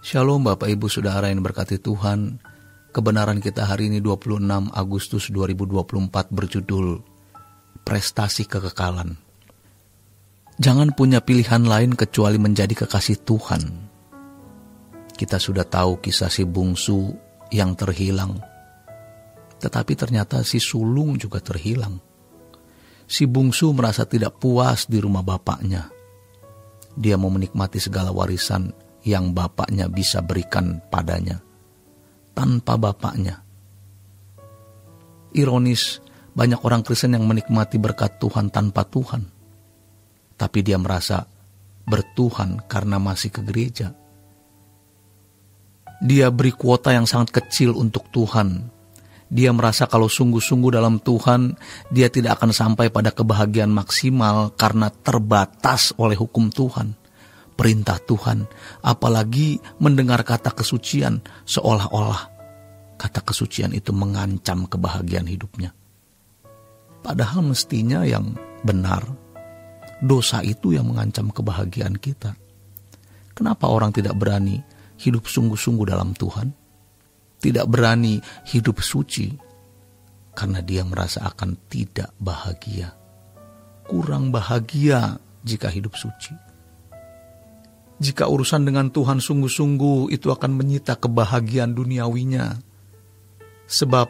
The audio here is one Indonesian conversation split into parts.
Shalom Bapak Ibu Saudara yang berkati Tuhan. Kebenaran kita hari ini 26 Agustus 2024 berjudul Prestasi Kekekalan. Jangan punya pilihan lain kecuali menjadi kekasih Tuhan. Kita sudah tahu kisah si bungsu yang terhilang. Tetapi ternyata si sulung juga terhilang. Si bungsu merasa tidak puas di rumah bapaknya. Dia mau menikmati segala warisan yang bapaknya bisa berikan padanya, tanpa bapaknya. Ironis, banyak orang Kristen yang menikmati berkat Tuhan tanpa Tuhan. Tapi dia merasa bertuhan karena masih ke gereja. Dia beri kuota yang sangat kecil untuk Tuhan. Dia merasa kalau sungguh-sungguh dalam Tuhan, dia tidak akan sampai pada kebahagiaan maksimal karena terbatas oleh hukum Tuhan, perintah Tuhan, apalagi mendengar kata kesucian, seolah-olah kata kesucian itu mengancam kebahagiaan hidupnya. Padahal mestinya yang benar, dosa itu yang mengancam kebahagiaan kita. Kenapa orang tidak berani hidup sungguh-sungguh dalam Tuhan? Tidak berani hidup suci? Karena dia merasa akan tidak bahagia. Kurang bahagia jika hidup suci. Jika urusan dengan Tuhan sungguh-sungguh, itu akan menyita kebahagiaan duniawinya. Sebab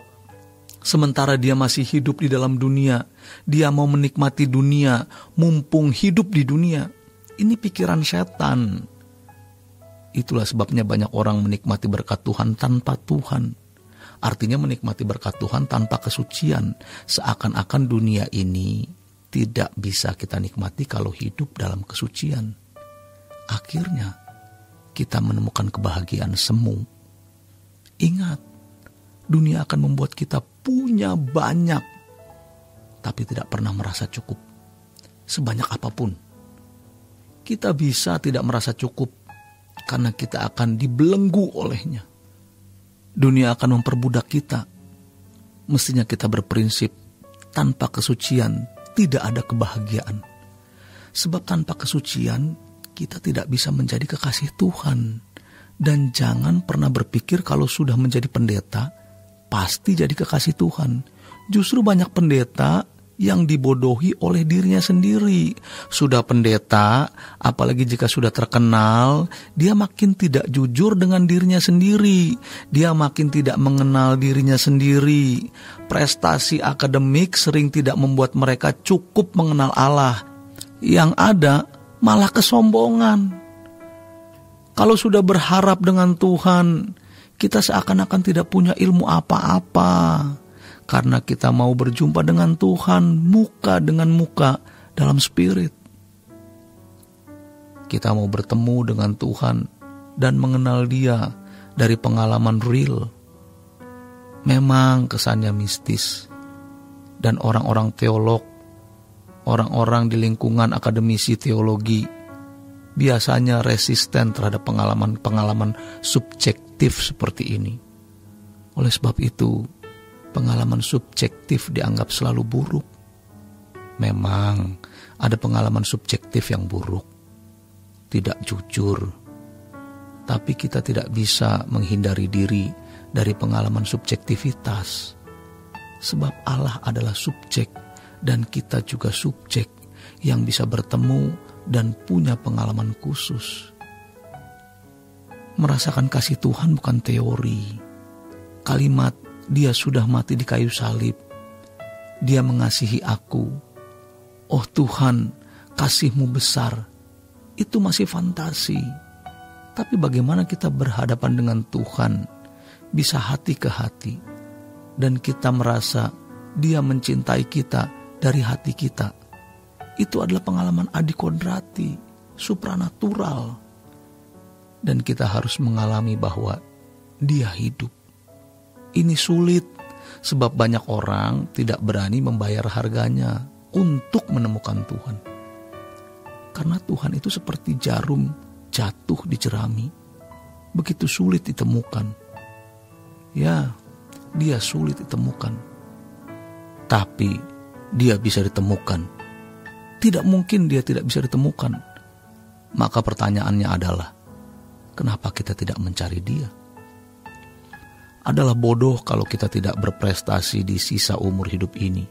sementara dia masih hidup di dalam dunia, dia mau menikmati dunia, mumpung hidup di dunia. Ini pikiran setan. Itulah sebabnya banyak orang menikmati berkat Tuhan tanpa Tuhan. Artinya menikmati berkat Tuhan tanpa kesucian. Seakan-akan dunia ini tidak bisa kita nikmati kalau hidup dalam kesucian. Akhirnya kita menemukan kebahagiaan semu. Ingat, dunia akan membuat kita punya banyak, tapi tidak pernah merasa cukup. Sebanyak apapun, kita bisa tidak merasa cukup karena kita akan dibelenggu olehnya. Dunia akan memperbudak kita. Mestinya kita berprinsip, tanpa kesucian tidak ada kebahagiaan. Sebab tanpa kesucian kita tidak bisa menjadi kekasih Tuhan. Dan jangan pernah berpikir kalau sudah menjadi pendeta, pasti jadi kekasih Tuhan. Justru banyak pendeta yang dibodohi oleh dirinya sendiri. Sudah pendeta, apalagi jika sudah terkenal, dia makin tidak jujur dengan dirinya sendiri. Dia makin tidak mengenal dirinya sendiri. Prestasi akademik sering tidak membuat mereka cukup mengenal Allah. Yang ada malah kesombongan. Kalau sudah berharap dengan Tuhan, kita seakan-akan tidak punya ilmu apa-apa. Karena kita mau berjumpa dengan Tuhan muka dengan muka dalam spirit. Kita mau bertemu dengan Tuhan dan mengenal Dia dari pengalaman real. Memang kesannya mistis. Dan orang-orang teolog, orang-orang di lingkungan akademisi teologi biasanya resisten terhadap pengalaman subjektif seperti ini. Oleh sebab itu, pengalaman subjektif dianggap selalu buruk. Memang ada pengalaman subjektif yang buruk, tidak jujur. Tapi kita tidak bisa menghindari diri dari pengalaman subjektivitas. Sebab Allah adalah subjek, dan kita juga subjek yang bisa bertemu dan punya pengalaman khusus. Merasakan kasih Tuhan bukan teori. Kalimat Dia sudah mati di kayu salib, Dia mengasihi aku, oh Tuhan, kasih-Mu besar, itu masih fantasi. Tapi bagaimana kita berhadapan dengan Tuhan, bisa hati ke hati, dan kita merasa Dia mencintai kita dari hati kita. Itu adalah pengalaman adikodrati, supranatural. Dan kita harus mengalami bahwa Dia hidup. Ini sulit, sebab banyak orang tidak berani membayar harganya untuk menemukan Tuhan. Karena Tuhan itu seperti jarum jatuh di jerami. Begitu sulit ditemukan. Ya, Dia sulit ditemukan. Tapi Dia bisa ditemukan. Tidak mungkin Dia tidak bisa ditemukan. Maka pertanyaannya adalah, Kenapa kita tidak mencari Dia? Adalah bodoh kalau kita tidak berprestasi di sisa umur hidup ini,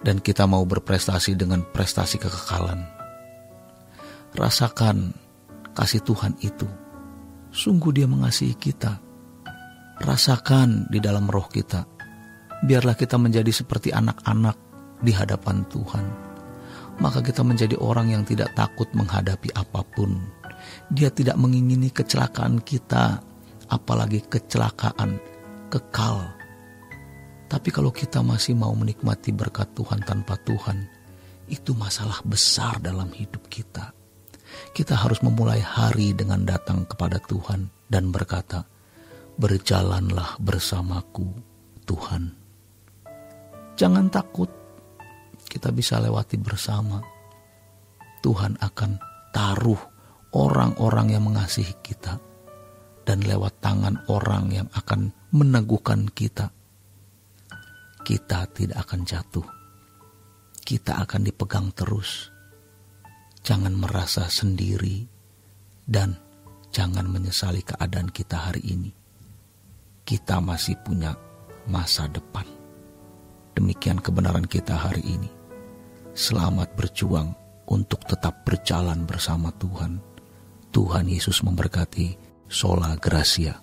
dan kita mau berprestasi dengan prestasi kekekalan. Rasakan kasih Tuhan itu. Sungguh Dia mengasihi kita. Rasakan di dalam roh kita. Biarlah kita menjadi seperti anak-anak di hadapan Tuhan. Maka kita menjadi orang yang tidak takut menghadapi apapun. Dia tidak mengingini kecelakaan kita, apalagi kecelakaan kekal. Tapi kalau kita masih mau menikmati berkat Tuhan tanpa Tuhan, itu masalah besar dalam hidup kita. Kita harus memulai hari dengan datang kepada Tuhan dan berkata, "Berjalanlah bersamaku, Tuhan." Jangan takut, kita bisa lewati bersama. Tuhan akan taruh orang-orang yang mengasihi kita, dan lewat tangan orang yang akan meneguhkan kita. Kita tidak akan jatuh. Kita akan dipegang terus. Jangan merasa sendiri dan jangan menyesali keadaan kita hari ini. Kita masih punya masa depan. Demikian kebenaran kita hari ini. Selamat berjuang untuk tetap berjalan bersama Tuhan. Tuhan Yesus memberkati. Sola Gracia.